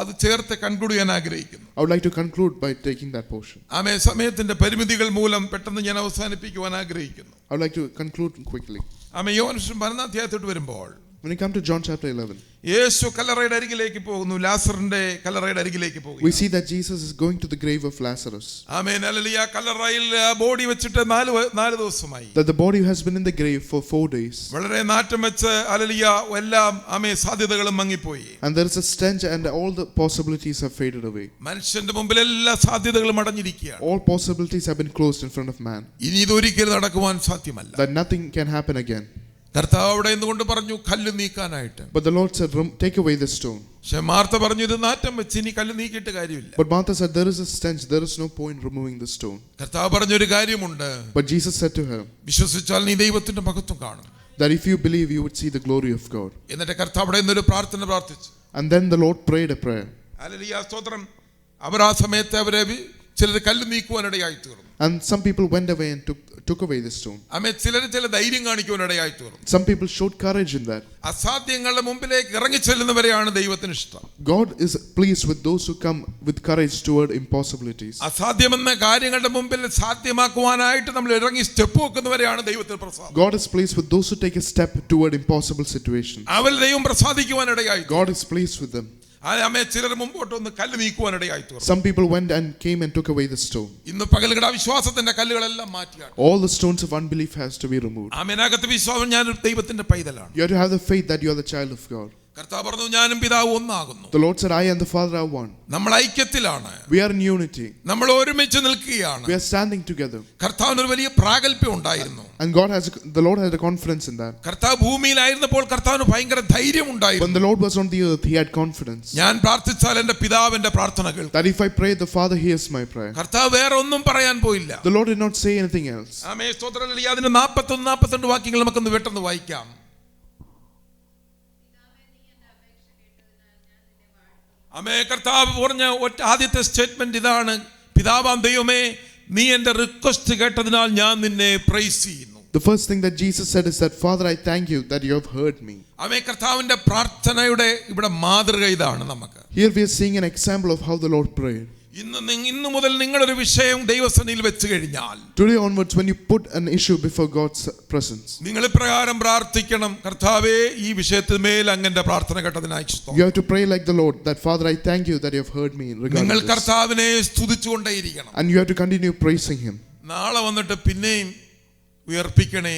അത് ചേർത്ത് കൺക്ലൂഡ് ചെയ്യാൻ ആഗ്രഹിക്കുന്നു. I would like to conclude by taking that portion. ആമേൻ. സമയത്തിന്റെ പരിമിതികൾ മൂലം പെട്ടെന്ന് ഞാൻ അവസാനിപ്പിക്കുവാൻ ആഗ്രഹിക്കുന്നു. I would like to conclude quickly. ആമേൻ. യോഹന്നാൻ 11 അധ്യായത്തോട് വരുമ്പോൾ When you come to John chapter 11, യേശു കല്ലറയുടെ അരികിലേക്ക് പോകുന്നു. ലാസറിന്റെ കല്ലറയുടെ അരികിലേക്ക് പോകുന്നു. we see that Jesus is going to the grave of Lazarus. Amen. Hallelujah. കല്ലറയിൽ ബോഡി വെച്ചിട്ട് 4 ദിവസമായി. That the body has been in the grave for 4 days. വളരെ നാറ്റം വെച്ച് ഹല്ലേലൂയ എല്ലാം ആമേൻ സാധ്യതകളും മങ്ങിപ്പോയി. And there is a stench and all the possibilities have faded away. മനുഷ്യന്റെ മുമ്പിൽ എല്ലാ സാധ്യതകളും അടഞ്ഞിരിക്കുകയാണ്. All possibilities have been closed in front of man. ഇനി ഇതൊരിക്കലും നടക്കുവാൻ സാധ്യമല്ല. That nothing can happen again. കർത്താവ് അവിടെ നിന്നുകൊണ്ട് പറഞ്ഞു കല്ല് നീക്കാനായിട്ട്. But the Lord said, take away the stone. പക്ഷേ മാർത്ത പറഞ്ഞു ഇത് നാറ്റം വെച്ച് ഇനി കല്ല് നീക്കിയിട്ട് കാര്യമില്ല. But Martha said, there is a stench, there is no point removing the stone. കർത്താവ് പറഞ്ഞൊരു കാര്യമുണ്ട്. But Jesus said to her, വിശ്വസിച്ചാൽ നീ ദൈവത്തിന്റെ മഹത്വം കാണും. that if you believe, you would see the glory of God. എന്നിട്ട് കർത്താവ് അവിടെ നിന്നൊരു പ്രാർത്ഥന പ്രാർത്ഥിച്ചു. And then the Lord prayed a prayer. Hallelujah സ്തോത്രം. അവർ ആ സമയത്ത് അവരെ ചിലർ കല്ല് നീക്കുവാനിടയായി തീർന്നു. And some people went away and took away the stone. ആമേൻ. ചില ധൈര്യം കാണിക്കുവാനിടയായി തീർന്നു. Some people showed courage in that. അസാധ്യങ്ങളുടെ മുമ്പിലേക്ക് ഇറങ്ങി ചെല്ലുന്നവരെയാണ് ദൈവത്തിന് ഇഷ്ടം. God is pleased with those who come with courage toward impossibilities. അസാധ്യമെന്ന കാര്യങ്ങളുടെ മുമ്പിൽ സാധ്യമാക്കുവാനായിട്ട് നമ്മൾ ഇറങ്ങി സ്റ്റെപ്പ് വെക്കുന്നവരെയാണ് ദൈവത്തിന് പ്രസാദം. God is pleased with those who take a step toward impossible situations. അവൽ ദൈവം പ്രസാദിക്കുവാനിടയായി. God is pleased with them. ചിലർ മുമ്പോട്ട് ഒന്ന് കല്ല് നീക്കുവാനിടയായി തീർന്നു. Some people went and came and took away the stone. ഇന്ന് പകൽക്കട വിശ്വാസത്തിന്റെ കല്ലുകളെല്ലാം മാറ്റിയാണ്. All the stones of unbelief has to be removed. ആമേനകത്ത് വിശ്വാസം ഞാൻ ദൈവത്തിന്റെ പൈതലാണ്. You have to have the faith that you are the child of God. കർത്താവ് പറഞ്ഞു ഞാനും പിതാവും ഒന്നാകുന്നു. The Lord said, I and the Father are one. നമ്മൾ ഐക്യത്തിലാണ്. We are in unity. നമ്മൾ ഒരുമിച്ച് നിൽക്കുകയാണ്. We are standing together. കർത്താവിന് ഒരു വലിയ പ്രാഗൽഭ്യം ഉണ്ടായിരുന്നു. And the Lord had a confidence in that. കർത്താവ് ഭൂമിയിലായിരുന്നപ്പോൾ കർത്താവിന് ഭയങ്കര ധൈര്യം ഉണ്ടായിരുന്നു. When the Lord was on the earth, he had confidence. ഞാൻ പ്രാർത്ഥിച്ചാൽ എൻ്റെ പിതാവിന്റെ പ്രാർത്ഥന കേൾക്കും. That if I pray, the Father hears my prayer. കർത്താവ് വേറെ ഒന്നും പറയാൻ പോയില്ല. The Lord did not say anything else. ആമേൻ സ്തോത്രം. അതിന്റെ 41 42 വാക്യങ്ങൾ നമുക്കൊന്ന് പെട്ടെന്ന് വായിക്കാം. ആമേൻ. കർത്താവ് പറഞ്ഞ ആദ്യത്തെ സ്റ്റേറ്റ്മെന്റ് ഇതാണ്. പിതാവാം ദൈവമേ നീ എൻ്റെ റിക്വസ്റ്റ് കേട്ടതിനാൽ ഞാൻ നിന്നെ പ്രൈസ് ചെയ്യുന്നു. The first thing that Jesus said is that, Father, I thank you that you have heard me. ആമേൻ. കർത്താവിന്റെ പ്രാർത്ഥനയുടെ ഇവിടെ മാതൃക ഇതാണ് നമുക്ക്. Here we are seeing an example of how the Lord prayed. ഇന്ന് മുതൽ നിങ്ങളൊരു വിഷയം ദൈവസന്നിധിയിൽ വെച്ച് കഴിഞ്ഞാൽ, today onwards, when you put an issue before God's presence, നിങ്ങൾ ഇപ്രകാരം പ്രാർത്ഥിക്കണം. കർത്താവേ ഈ വിഷയത്തിന്മേൽ അങ്ങന്റെ പ്രാർത്ഥന കേട്ടതിനായി സ്തോത്രം. you have to pray like the Lord, that Father, I thank you that you have heard me regarding നിങ്ങൾ this. കർത്താവിനെ സ്തുതിച്ചുകൊണ്ടേയിരിക്കണം. And you have to continue praising him. നാളെ വന്നിട്ട് പിന്നെയും ഉയർപ്പിക്കണേ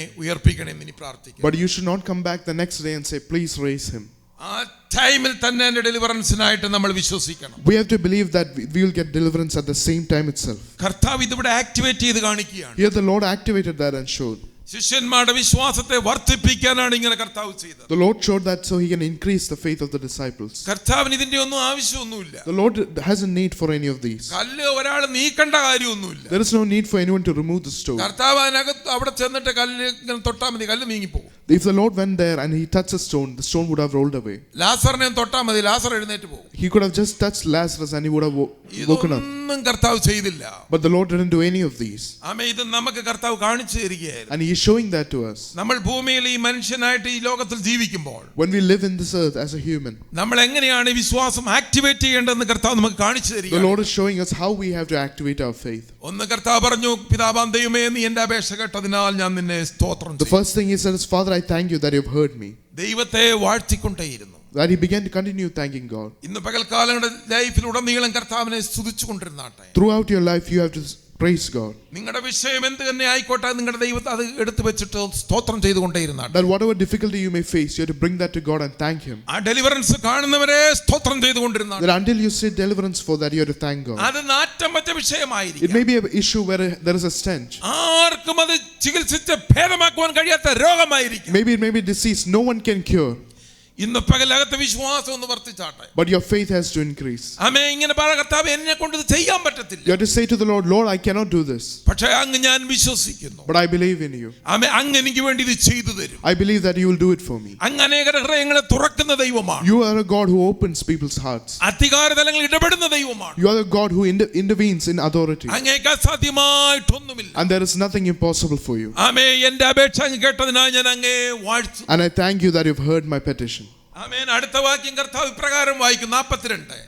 എന്ന് പ്രാർത്ഥിക്കണം. But you should not come back the next day and say, please raise him. ആ ടൈമിൽ തന്നെ എൻ്റെ ഡെലിവറൻസിനായിട്ട് നമ്മൾ വിശ്വസിക്കണം. We have to believe that we will get deliverance at the same time itself. കർത്താവ് ഇതിവിടെ ആക്ടിവേറ്റ് ചെയ്ത് കാണിക്കുകയാണ്. Here the Lord activated that and showed. ശിഷ്യന്മാരുടെ വിശ്വാസത്തെ വർദ്ധിപ്പിക്കാനാണ് ഇങ്ങനെ കർത്താവ് ചെയ്തത്. The Lord showed that so he can increase the faith of the disciples. കർത്താവിന് ഇതിന്റെ ഒന്നും ആവശ്യമൊന്നുമില്ല. The Lord has a need for any of these. കല്ല് ഒരാൾ നീക്കേണ്ട കാര്യമൊന്നുമില്ല. There is no need for anyone to remove the stone. കർത്താവ് അതിനകത്ത് അവിടെ ചെന്നിട്ട് കല്ല് ഇങ്ങനെ തൊട്ടാൽ മതി, കല്ല് നീങ്ങിപ്പോകും. If the Lord went there and he touched the stone would have rolled away. ലാസറിനെ തൊട്ടാൽ മതി, ലാസർ എഴുന്നേറ്റ് പോകും. He could have just touched Lazarus and he would have woken up. ഇതൊന്നും കർത്താവ് ചെയ്തില്ല. But the Lord didn't do any of these. ആമേൻ. ഇത് നമുക്ക് കർത്താവ് കാണിച്ചു തരികയായിരുന്നു. And he is showing that to us. നമ്മൾ ഭൂമിയിൽ ഈ മനുഷ്യനായിട്ട് ഈ ലോകത്തിൽ ജീവിക്കുമ്പോൾ, when we live in this earth as a human, നമ്മൾ എങ്ങനെയാണ് വിശ്വാസം ആക്ടിവേറ്റ് ചെയ്യേണ്ടതെന്ന് കർത്താവ് നമുക്ക് കാണിച്ചു തരിക. The Lord is showing us how we have to activate our faith. ഒന്ന് കർത്താവ് പറഞ്ഞു, പിതാവാം ദൈവമേ നീ എൻ്റെ അപേക്ഷ കേട്ടതിനാൽ ഞാൻ നിന്നെ സ്തോത്രം ചെയ്യുന്നു. The first thing he said is, Father, I thank you that you have heard me. ദൈവത്തെ വാഴ്ത്തിക്കൊണ്ടേയിരുന്നു. That he began to continue thanking God. ഇന്ന് പകൽക്കാലങ്ങളുടെ ലൈഫിലുടനീളം കർത്താവിനെ സ്തുതിച്ചുകൊണ്ടിരുന്നാട്ടെ. Throughout your life you have to praise God. നിങ്ങളുടെ വിഷയം എന്ത് തന്നെ ആയിക്കോട്ടെ, നിങ്ങളുടെ ദൈവത്തെ അത് എടുത്തു വെച്ചിട്ട് സ്തോത്രം ചെയ്തുകൊണ്ടേയിരുന്നാട്ടെ. That whatever difficulty you may face, you have to bring that to God and thank him. ആ ഡെലിവറൻസ് കാണുന്നവരെ സ്തോത്രം ചെയ്തുകൊണ്ടിരുന്നാട്ടെ. That until you see deliverance for that, you have to thank God. അത് നാറ്റം വെച്ച വിഷയമായിരിക്കും. It may be an issue where there is a stench. ആർക്കും അത് ചികിത്സിച്ച് ഭേദമാക്കുവാൻ കഴിയാത്ത രോഗമായിരിക്കും. Maybe it may be disease no one can cure. ഇന്ന് പകലകത്തെ വിശ്വാസം ഒന്ന് വർദ്ധിച്ചാട്ടെ. But your faith has to increase. ആമേൻ. ഇങ്ങനെ പറ, കർത്താവേ എന്നെ കൊണ്ട് ഇത് ചെയ്യാൻ പറ്റത്തില്ല. You have to say to the Lord, Lord, I cannot do this. പക്ഷേ അങ്ങ് ഞാൻ വിശ്വസിക്കുന്നു. But I believe in you. ആമേൻ. അങ്ങ് എനിക്ക് വേണ്ടി ഇത് ചെയ്തു തരും. I believe that you will do it for me. അങ്ങ് അനേകരുടെ ഹൃദയങ്ങളെ തുറക്കുന്ന ദൈവമാണ്. You are a God who opens people's hearts. അധികാരതലങ്ങളിൽ ഇടപെടുന്ന ദൈവമാണ്. You are a God who intervenes in authority. അങ്ങേക്ക് അസാധ്യമായിട്ടൊന്നുമില്ല. And there is nothing impossible for you. ആമേൻ. എന്റെ അപേക്ഷ അങ്ങ് കേട്ടതിനായി ഞാൻ അങ്ങേ വാഴ്ത്തുന്നു. And I thank you that you've heard my petition. ആമേൻ. അടുത്ത വാക്യം കർത്താവ് ഇപ്രകാരം വായിക്കും, 42.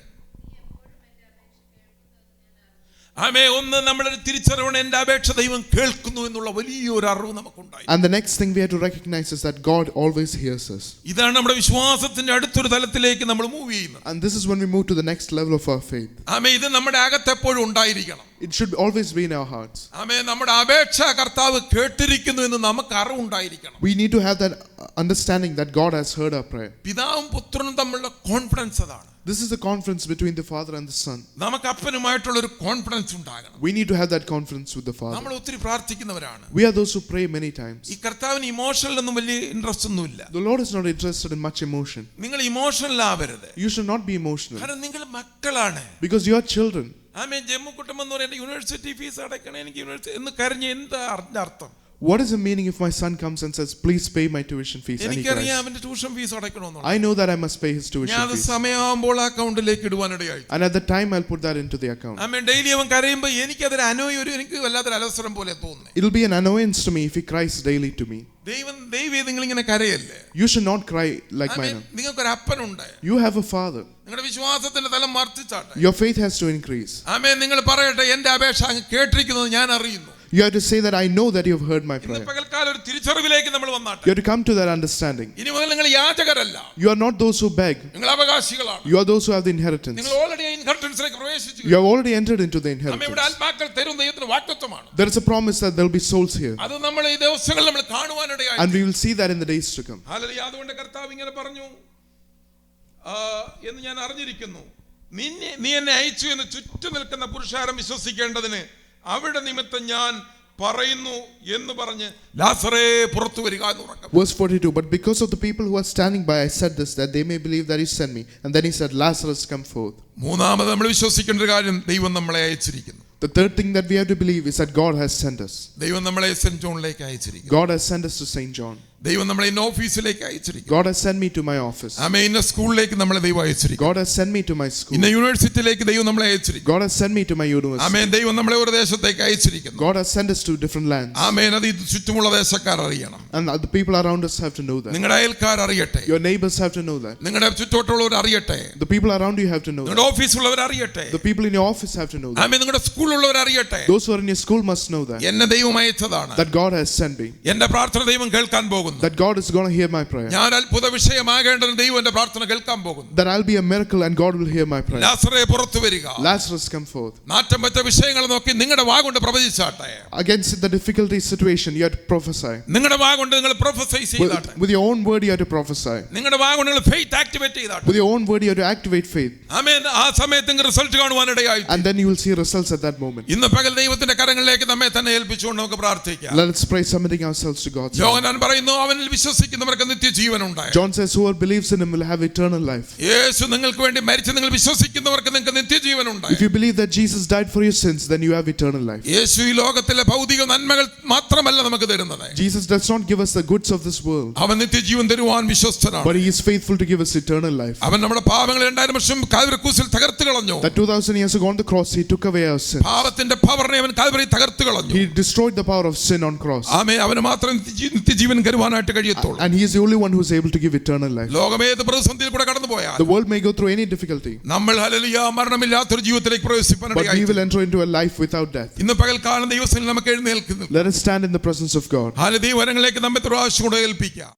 ആമേൻ. ഒന്ന് നമ്മളൊരു തിരിച്ചറിവണം, എന്റെ അപേക്ഷ ദൈവം കേൾക്കുന്നു എന്നുള്ള വലിയൊരു അറിവ് നമുക്കുണ്ടായി. And the next thing we have to recognize is that God always hears us. ഇതാണ് നമ്മുടെ വിശ്വാസത്തിന്റെ അടുത്തൊരു തലത്തിലേക്ക് നമ്മൾ മൂവ് ചെയ്യുന്നത്. And this is when we move to the next level of our faith. ആമേൻ. ഇത് നമ്മുടെ അകത്ത് എപ്പോഴും ഉണ്ടായിരിക്കണം. It should always be in our hearts. ആമേൻ. നമ്മുടെ അപേക്ഷ കർത്താവ് കേട്ടിരിക്കുന്നു എന്ന് നമുക്ക് അറിവുണ്ടായിരിക്കണം. We need to have that understanding that God has heard our prayer. പിതാവും പുത്രനും തമ്മിലുള്ള കോൺഫിഡൻസ് അതാണ്. This is the conference between the Father and the Son. നമുക്ക് അപ്പനുമായിട്ടുള്ള ഒരു കോൺഫിഡൻസ് ഉണ്ടാകണം. We need to have that conference with the Father. നമ്മൾ ഒത്തിരി പ്രാർത്ഥിക്കുന്നവരാണ്. We are those who pray many times. ഈ കർത്താവിന് ഇമോഷനിലൊന്നും വലിയ ഇൻട്രസ്റ്റ് ഒന്നുമില്ല. The Lord is not interested in much emotion. നിങ്ങൾ ഇമോഷണൽ ആവരുത്. You should not be emotional. കാരണം നിങ്ങൾ മക്കളാണ്. Because you are children. ആമേൻ. ജമ്മു കുട്ടം എന്ന് പറയുന്ന യൂണിവേഴ്സിറ്റി ഫീസ് അടയ്ക്കണം, എനിക്ക് യൂണിവേഴ്സിറ്റി എന്ന് കരഞ്ഞ് എന്താ അർത്ഥം? What is the meaning if my son comes and says, please pay my tuition fees? And he cries. എനിക്കറിയാം അവന്റെ ട്യൂഷൻ ഫീസ് അടയ്ക്കണമെന്നുള്ളത്. I know that I must pay his tuition ഞാൻ fees. സമയമാകുമ്പോൾ അക്കൗണ്ടിലേക്ക് ഇടുവാനിടയായി. And at the time I'll put that into the account. Amen. Daily അവൻ കരയുമ്പോൾ എനിക്കതൊരു എനിക്ക് വല്ലാത്തൊരു അലസരം പോലെ തോന്നുന്നു. It'll be an annoyance to me if he cries daily to me. ദൈവം നിങ്ങൾ ഇങ്ങനെ കരയല്ലേ. You should not cry like mine. നിങ്ങൾക്കൊരു അപ്പനുണ്ട്. You have a father. നിങ്ങളുടെ വിശ്വാസത്തിന്റെ തലം വർദ്ധിച്ചാട്ടെ. Your faith has to increase. ആമേൻ. നിങ്ങൾ പറയട്ടെ, എന്റെ അപേക്ഷ അങ്ങ് കേട്ടിരിക്കുന്നത് ഞാൻ അറിയുന്നു. You have to say that I know that you have heard my prayer. ഇന്ന് പകൽക്കാലം ഒരു തിരിച്ചറിവിലേക്ക് നമ്മൾ വന്നാട്ടെ. You have to come to that understanding. ഇനി മുതൽ നിങ്ങൾ യാചകരല്ല. You are not those who beg. നിങ്ങൾ അവകാശികളാണ്. You are those who have the inheritance. നിങ്ങൾ ഓൾറെഡി ഇൻഹെറിറ്റൻസിലേക്ക് പ്രവേശിച്ചു. You have already entered into the ആമേൻ. ഇവിടെ inheritance. ആത്മാക്കൾ തരും ദൈവത്തിന്റെ വാഗ്ദത്തമാണ്. There is a promise that there will be souls here. അത് നമ്മൾ ഈ ദിവസങ്ങളിൽ നമ്മൾ കാണുവാനിടയായി. And we will see that in the days to come. Hallelujah. അതുകൊണ്ട് കർത്താവ് ഇങ്ങനെ പറഞ്ഞു എന്ന് ഞാൻ അറിഞ്ഞിരിക്കുന്നു. നീ എന്നെ അയച്ചു എന്ന് ചുറ്റും നിൽക്കുന്ന പുരുഷാരം വിശ്വസിക്കേണ്ടതിന് അവിടെ നിമിത്തം ഞാൻ പറയുന്നു എന്ന് പറഞ്ഞ് ലാസറേ പുറത്തു വരിക എന്ന് ഉറക്കെ. Verse 42. But because of the people who are standing by, I said this, that they may believe that you sent me. And then he said, Lazarus, come forth. മൂന്നാമത് നമ്മൾ വിശ്വസിക്കേണ്ട ഒരു കാര്യം, ദൈവം നമ്മളെ അയച്ചിരിക്കുന്നു. The third thing that we have to believe is that God has sent us. ദൈവം നമ്മളെ saint ജോണിലേക്ക് അയച്ചിരിക്കുന്നു. God has sent us to St. John. ദൈവം നമ്മളെ ഇന്ന ഓഫീസിലേക്ക് അയച്ചിരിക്കുന്നു. God has sent me to my office. ആമേൻ. ഇന്ന സ്കൂളിലേക്ക് നമ്മളെ ദൈവം അയച്ചിരിക്കുന്നു. God has sent me to my school. ഇന്ന യൂണിവേഴ്സിറ്റിയിലേക്ക് ദൈവം നമ്മളെ അയച്ചിരിക്കുന്നു. God has sent me to my university. ആമേൻ. ദൈവം നമ്മളെ ഒരു ദേശത്തേക്ക് അയച്ചിരിക്കുന്നു. God has sent us to different lands. ആമേൻ. അത് ചുറ്റുമുള്ള ദേശക്കാർ അറിയണം. And the people around us have to know that. നിങ്ങളുടെ അയൽക്കാർ അറിയട്ടെ. Your neighbors have to know that. നിങ്ങളുടെ ചുറ്റോട്ടുള്ളവർ അറിയട്ടെ. The people around you have to know നിങ്ങളുടെ that. ഓഫീസിലുള്ളവർ അറിയട്ടെ. The people in your office have to know that. ആമേൻ. നിങ്ങളുടെ സ്കൂളിലുള്ളവർ അറിയട്ടെ. Those who are in your school must know that. എന്നെ ദൈവം അയച്ചതാണ്. That God has sent me. എന്റെ പ്രാർത്ഥന ദൈവം കേൾക്കാൻ പോകുന്നു. That God is going to hear my prayer. ഞാൻ അത്ഭുത വിഷയമാകേണ്ടതിന് ദൈവം എന്റെ പ്രാർത്ഥന കേൾക്കാൻ പോകുന്നു. That I'll be a miracle and God will hear my prayer. ലാസറേ പുറത്തു വരിക. Lazarus, come forth. നാറ്റം വെച്ച വിഷയങ്ങൾ നോക്കി നിങ്ങളുടെ വാഗൊണ്ട് പ്രവചിച്ചാട്ടെ. Against the difficulty situation, you have to prophesy. നിങ്ങളുടെ വാഗൊണ്ട് നിങ്ങൾ പ്രൊഫസൈ ചെയ്താട്ടെ. With your own word, you have to prophesy. നിങ്ങളുടെ വാഗൊണ്ട് നിങ്ങൾ ഫെയ്ത്ത് ആക്ടിവേറ്റ് ചെയ്താട്ടെ. With your own word, you have to activate faith. ആമേൻ. ആ സമയത്ത് നിങ്ങൾ റിസൾട്ട് കാണുവാനിടയായി. And then you will see results at that moment. ഇന്ന് പകൽ ദൈവത്തിന്റെ കരങ്ങളിലേക്ക് നമ്മെ തന്നെ ഏൽപ്പിച്ചുകൊണ്ട് നമുക്ക് പ്രാർത്ഥിക്കാം. Let us pray, submitting ourselves to God. യോഹന്നാൻ പറയുന്നു, അവനിൽ വിശ്വസിക്കുന്നവർക്ക് നിത്യജീവൻ ഉണ്ട്. John says, whoever believes in him will have eternal life. യേശു നിങ്ങൾക്ക് വേണ്ടി മരിച്ചു നിങ്ങൾ വിശ്വസിക്കുന്നവർക്ക് നിങ്ങൾക്ക് നിത്യജീവൻ ഉണ്ട്. If you believe that Jesus died for your sins, then you have eternal life. യേശു ഈ ലോകത്തിലെ ഭൗതിക നന്മകൾ മാത്രമല്ല നമുക്ക് തരുന്നത്. Jesus does not give us the goods of this world. അവൻ നിത്യജീവൻ തരുവാൻ വിശ്വസ്തനാണ്. But he is faithful to give us eternal life. അവൻ നമ്മുടെ പാപങ്ങൾ 2000 വർഷം കാൽവരി ക്രൂശിൽ തകർത്തു കളഞ്ഞു. That 2000 years ago on the cross, he took away our sins. പാപത്തിന്റെ പവറിനെ അവൻ കാൽവരി തകർത്തു കളഞ്ഞു. He destroyed the power of sin on cross. ആമേൻ. അവന് മാത്രം നിത്യജീവൻ തരുവാനായിട്ട് കഴിയത്തുള്ളൂ. And he is the only one who is able to give eternal life. ലോകമേത് പ്രതിസന്ധിയിൽ കൂടെ കടന്നുപോയാൽ The world may go through any difficulty, നമ്മൾ ഹല്ലേലൂയ മരണമില്ലാത്തൊരു ജീവിതത്തിലേക്ക് പ്രവേശിപ്പാനിടയായി. but we will enter into a life without death. ഇന്ന് പകൽക്കാലം ദൈവസന്നിധിയിൽ നമുക്ക് എഴുന്നേൽക്കുന്നു. Let us stand in the presence of God. ഹല്ലേലൂയ. വരങ്ങളിലേക്ക് നമ്മെ പ്രാവശ്യം കൂടെ ഏൽപ്പിക്കാം.